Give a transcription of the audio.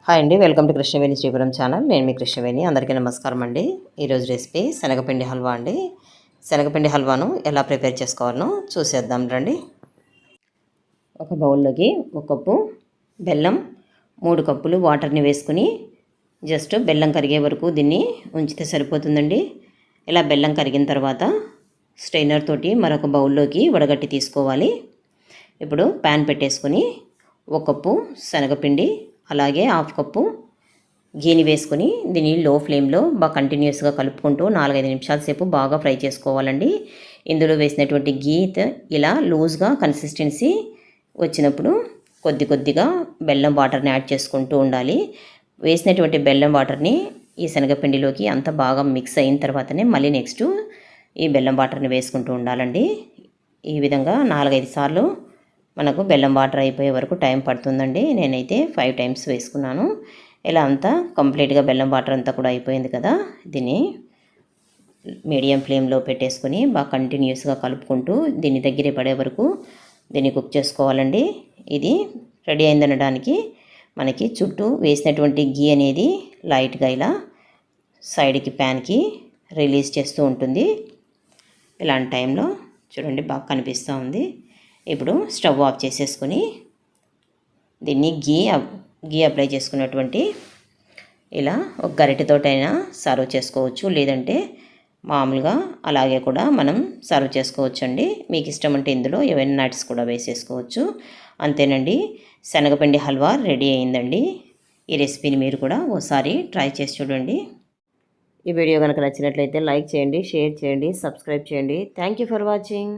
Hi అండి, welcome to Krishnaveni Sripuram channel. నేను మీ కృష్ణవేణి. అందరికీ నమస్కారం అండి. ఈరోజు రెసిపీ శనగపిండి హల్వా అండి. శనగపిండి హల్వాను ఎలా ప్రిపేర్ చేసుకోవాలో చూసేద్దాం రండి. ఒక బౌల్లోకి 1 కప్పు బెల్లం, 3 కప్పులు వాటర్ని వేసుకుని జస్ట్ బెల్లం కరిగే వరకు దీన్ని ఉంచితే సరిపోతుందండి. ఇలా బెల్లం కరిగిన తర్వాత స్ట్రైనర్ తోటి మరొక బౌల్లోకి వడగట్టి తీసుకోవాలి. ఇప్పుడు ప్యాన్ పెట్టేసుకొని 1 కప్పు శనగపిండి అలాగే 1/2 కప్పు గీని వేసుకొని దీన్ని లో ఫ్లేమ్లో బాగా కంటిన్యూస్గా కలుపుకుంటూ 4-5 నిమిషాల సేపు బాగా ఫ్రై చేసుకోవాలండి. ఇందులో వేసినటువంటి గీ ఇలా లూజ్గా కన్సిస్టెన్సీ వచ్చినప్పుడు కొద్దిగా బెల్లం వాటర్ని యాడ్ చేసుకుంటూ ఉండాలి. వేసినటువంటి బెల్లం వాటర్ని ఈ శనగపిండిలోకి అంతా బాగా మిక్స్ అయిన తర్వాతనే మళ్ళీ నెక్స్ట్ ఈ బెల్లం వాటర్ని వేసుకుంటూ ఉండాలండి. ఈ విధంగా 4-5 సార్లు మనకు బెల్లం వాటర్ అయిపోయే వరకు టైం పడుతుందండి. నేనైతే 5 టైమ్స్ వేసుకున్నాను. ఇలా అంతా కంప్లీట్గా బెల్లం వాటర్ అంతా కూడా అయిపోయింది కదా. దీన్ని మీడియం ఫ్లేమ్లో పెట్టేసుకొని బాగా కంటిన్యూస్గా కలుపుకుంటూ దీన్ని దగ్గర పడే వరకు దీన్ని కుక్ చేసుకోవాలండి. ఇది రెడీ అయిందనడానికి మనకి చుట్టూ వేసినటువంటి గీ అనేది లైట్గా ఇలా సైడ్కి ప్యాన్కి రిలీజ్ చేస్తూ ఉంటుంది. ఇలాంటి టైంలో చూడండి బాగా కనిపిస్తూ ఉంది. ఇప్పుడు స్టవ్ ఆఫ్ చేసేసుకొని దీన్ని గీ అప్లై చేసుకున్నటువంటి ఇలా ఒక గరిటెతోటైనా సర్వ్ చేసుకోవచ్చు, లేదంటే మామూలుగా అలాగే కూడా మనం సర్వ్ చేసుకోవచ్చు అండి. మీకు ఇష్టం అంటే ఇందులో ఏవైనా నట్స్ కూడా వేసేసుకోవచ్చు. అంతేనండి, శనగపిండి హల్వా రెడీ అయిందండి. ఈ రెసిపీని మీరు కూడా ఒకసారి ట్రై చేసి చూడండి. ఈ వీడియో కనుక నచ్చినట్లయితే లైక్ చేయండి, షేర్ చేయండి, సబ్స్క్రైబ్ చేయండి. Thank you for watching.